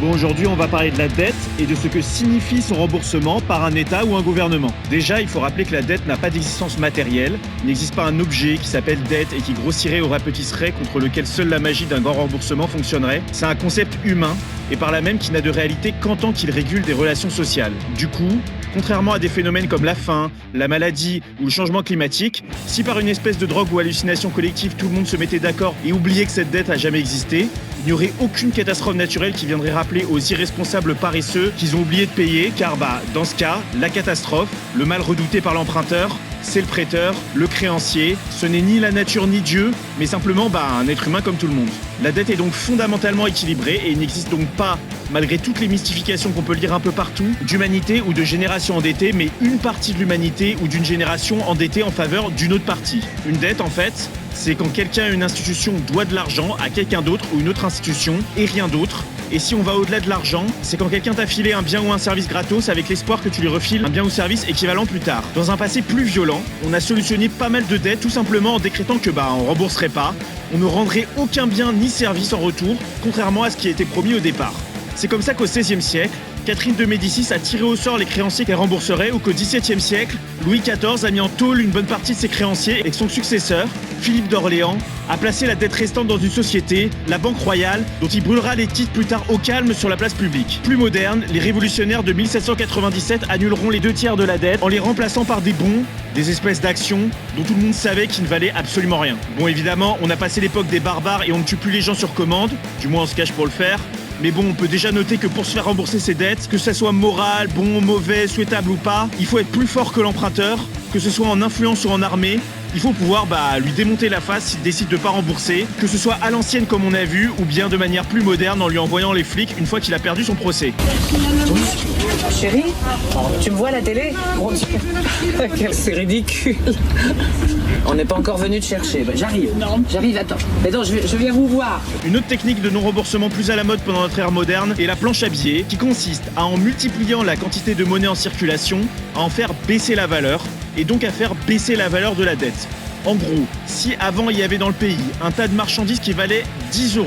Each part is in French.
Bon, aujourd'hui, on va parler de la dette et de ce que signifie son remboursement par un État ou un gouvernement. Déjà, il faut rappeler que la dette n'a pas d'existence matérielle. Il n'existe pas un objet qui s'appelle dette et qui grossirait ou rapetisserait contre lequel seule la magie d'un grand remboursement fonctionnerait. C'est un concept humain et par là même qui n'a de réalité qu'en tant qu'il régule des relations sociales. Du coup, contrairement à des phénomènes comme la faim, la maladie ou le changement climatique, si par une espèce de drogue ou hallucination collective tout le monde se mettait d'accord et oubliait que cette dette a jamais existé, il n'y aurait aucune catastrophe naturelle qui viendrait rappeler aux irresponsables paresseux qu'ils ont oublié de payer, car dans ce cas, la catastrophe, le mal redouté par l'emprunteur, c'est le prêteur, le créancier. Ce n'est ni la nature ni Dieu, mais simplement un être humain comme tout le monde. La dette est donc fondamentalement équilibrée et il n'existe donc pas, malgré toutes les mystifications qu'on peut lire un peu partout, d'humanité ou de génération endettée, mais une partie de l'humanité ou d'une génération endettée en faveur d'une autre partie. Une dette, en fait, c'est quand quelqu'un, une institution doit de l'argent à quelqu'un d'autre ou une autre institution et rien d'autre. Et si on va au-delà de l'argent, c'est quand quelqu'un t'a filé un bien ou un service gratos avec l'espoir que tu lui refiles un bien ou service équivalent plus tard. Dans un passé plus violent, on a solutionné pas mal de dettes tout simplement en décrétant que on rembourserait pas, on ne rendrait aucun bien ni service en retour, contrairement à ce qui a été promis au départ. C'est comme ça qu'au XVIe siècle, Catherine de Médicis a tiré au sort les créanciers qu'elle rembourserait, ou qu'au XVIIe siècle, Louis XIV a mis en tôle une bonne partie de ses créanciers et que son successeur, Philippe d'Orléans, a placé la dette restante dans une société, la Banque Royale, dont il brûlera les titres plus tard au calme sur la place publique. Plus moderne, les révolutionnaires de 1797 annuleront les 2/3 de la dette en les remplaçant par des bons, des espèces d'actions dont tout le monde savait qu'ils ne valaient absolument rien. Bon, évidemment, on a passé l'époque des barbares et on ne tue plus les gens sur commande, du moins on se cache pour le faire. Mais bon, on peut déjà noter que pour se faire rembourser ses dettes, que ça soit moral, bon, mauvais, souhaitable ou pas, il faut être plus fort que l'emprunteur, que ce soit en influence ou en armée. Il faut pouvoir lui démonter la face s'il décide de pas rembourser, que ce soit à l'ancienne comme on a vu, ou bien de manière plus moderne en lui envoyant les flics une fois qu'il a perdu son procès. Chérie, tu me vois à la télé? Mon Dieu, c'est ridicule. On n'est pas encore venu te chercher. J'arrive, attends. Mais non, je viens vous voir. Une autre technique de non-remboursement plus à la mode pendant notre ère moderne est la planche à billets, qui consiste à, en multipliant la quantité de monnaie en circulation, à en faire baisser la valeur, et donc à faire baisser la valeur de la dette. En gros, si avant il y avait dans le pays un tas de marchandises qui valaient 10 €,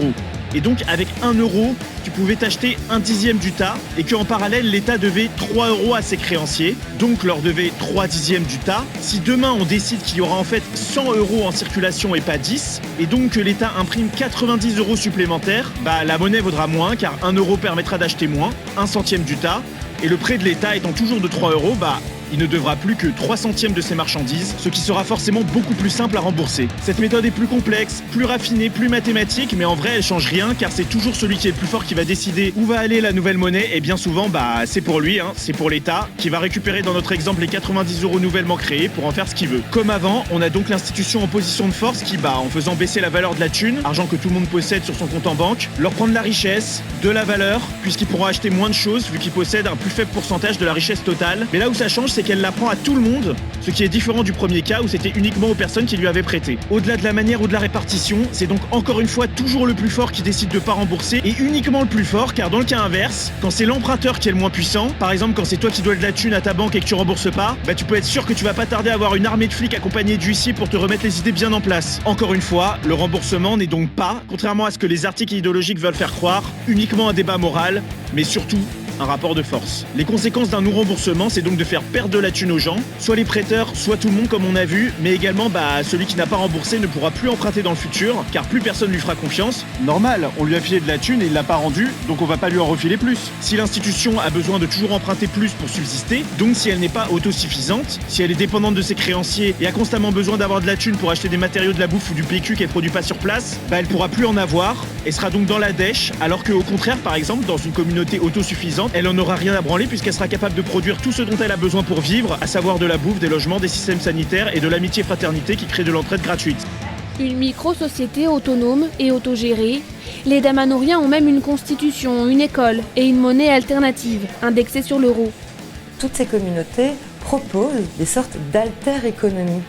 et donc avec 1 €, tu pouvais t'acheter 1/10 du tas, et qu'en parallèle l'État devait 3 € à ses créanciers, donc leur devait 3/10 du tas. Si demain on décide qu'il y aura en fait 100 € en circulation et pas 10, et donc que l'État imprime 90 € supplémentaires, la monnaie vaudra moins car 1 € permettra d'acheter moins, 1/100 du tas, et le prêt de l'État étant toujours de 3 €, il ne devra plus que 3 centièmes de ces marchandises, ce qui sera forcément beaucoup plus simple à rembourser. Cette méthode est plus complexe, plus raffinée, plus mathématique, mais en vrai elle change rien car c'est toujours celui qui est le plus fort qui va décider où va aller la nouvelle monnaie, et bien souvent c'est pour lui, c'est pour l'État, qui va récupérer dans notre exemple les 90 € nouvellement créés pour en faire ce qu'il veut. Comme avant, on a donc l'institution en position de force qui en faisant baisser la valeur de la thune, argent que tout le monde possède sur son compte en banque, leur prendre la richesse, de la valeur, puisqu'ils pourront acheter moins de choses vu qu'ils possèdent un plus faible pourcentage de la richesse totale. Mais là où ça change, c'est qu'elle l'apprend à tout le monde, ce qui est différent du premier cas où c'était uniquement aux personnes qui lui avaient prêté. Au-delà de la manière ou de la répartition, c'est donc encore une fois toujours le plus fort qui décide de pas rembourser, et uniquement le plus fort, car dans le cas inverse, quand c'est l'emprunteur qui est le moins puissant, par exemple quand c'est toi qui dois de la thune à ta banque et que tu rembourses pas, tu peux être sûr que tu vas pas tarder à avoir une armée de flics accompagnés d'huissiers pour te remettre les idées bien en place. Encore une fois, le remboursement n'est donc pas, contrairement à ce que les articles idéologiques veulent faire croire, uniquement un débat moral, mais surtout un rapport de force. Les conséquences d'un non-remboursement, c'est donc de faire perdre de la thune aux gens, soit les prêteurs, soit tout le monde comme on a vu, mais également celui qui n'a pas remboursé ne pourra plus emprunter dans le futur, car plus personne lui fera confiance. Normal, on lui a filé de la thune et il l'a pas rendue, donc on va pas lui en refiler plus. Si l'institution a besoin de toujours emprunter plus pour subsister, donc si elle n'est pas autosuffisante, si elle est dépendante de ses créanciers et a constamment besoin d'avoir de la thune pour acheter des matériaux, de la bouffe ou du PQ qu'elle produit pas sur place, elle pourra plus en avoir et sera donc dans la dèche, alors qu'au contraire, par exemple, dans une communauté autosuffisante, elle en aura rien à branler puisqu'elle sera capable de produire tout ce dont elle a besoin pour vivre, à savoir de la bouffe, des logements, des systèmes sanitaires et de l'amitié et fraternité qui crée de l'entraide gratuite. Une micro-société autonome et autogérée, les Damanhuriens ont même une constitution, une école et une monnaie alternative, indexée sur l'euro. Toutes ces communautés proposent des sortes d'alter-économies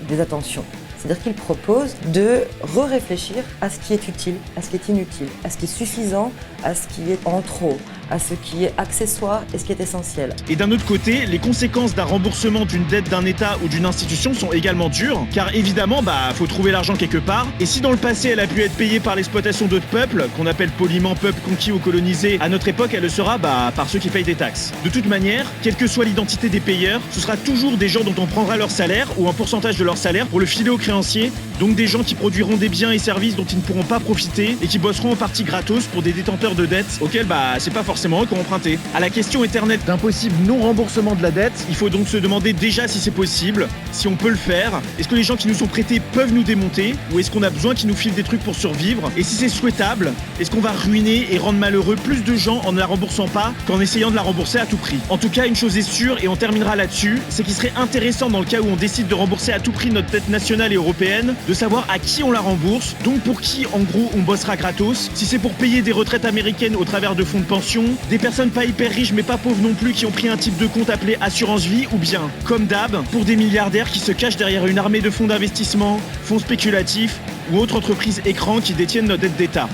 des attentions. C'est-à-dire qu'ils proposent de réfléchir à ce qui est utile, à ce qui est inutile, à ce qui est suffisant, à ce qui est en trop, à ce qui est accessoire et ce qui est essentiel. Et d'un autre côté, les conséquences d'un remboursement d'une dette d'un État ou d'une institution sont également dures, car évidemment, faut trouver l'argent quelque part, et si dans le passé elle a pu être payée par l'exploitation d'autres peuples, qu'on appelle poliment peuples conquis ou colonisés, à notre époque elle le sera par ceux qui payent des taxes. De toute manière, quelle que soit l'identité des payeurs, ce sera toujours des gens dont on prendra leur salaire ou un pourcentage de leur salaire pour le filer aux créanciers, donc des gens qui produiront des biens et services dont ils ne pourront pas profiter et qui bosseront en partie gratos pour des détenteurs de dettes auxquels c'est pas forcément eux qui ont emprunté. À la question éternelle d'un possible non-remboursement de la dette, il faut donc se demander déjà si c'est possible, si on peut le faire, est-ce que les gens qui nous sont prêtés peuvent nous démonter, ou est-ce qu'on a besoin qu'ils nous filent des trucs pour survivre, et si c'est souhaitable, est-ce qu'on va ruiner et rendre malheureux plus de gens en ne la remboursant pas qu'en essayant de la rembourser à tout prix. En tout cas, une chose est sûre, et on terminera là-dessus, c'est qu'il serait intéressant dans le cas où on décide de rembourser à tout prix notre dette nationale et européenne, de savoir à qui on la rembourse, donc pour qui en gros on bossera gratos, si c'est pour payer des retraites américaines au travers de fonds de pension, des personnes pas hyper riches mais pas pauvres non plus qui ont pris un type de compte appelé assurance vie, ou bien, comme d'hab, pour des milliardaires qui se cachent derrière une armée de fonds d'investissement, fonds spéculatifs ou autres entreprises écrans qui détiennent notre dette d'État.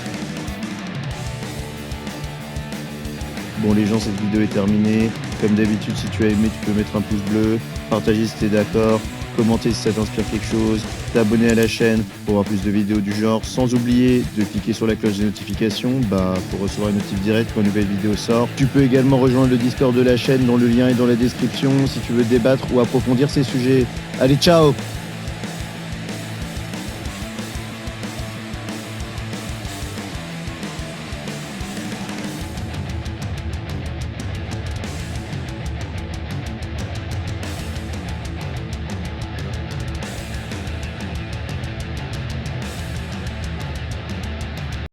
Bon les gens, cette vidéo est terminée. Comme d'habitude, si tu as aimé, tu peux mettre un pouce bleu, partager si t'es d'accord, commenter si ça t'inspire quelque chose, t'abonner à la chaîne pour voir plus de vidéos du genre, sans oublier de cliquer sur la cloche des notifications pour recevoir une notif directe quand une nouvelle vidéo sort. Tu peux également rejoindre le Discord de la chaîne dont le lien est dans la description si tu veux débattre ou approfondir ces sujets. Allez, ciao!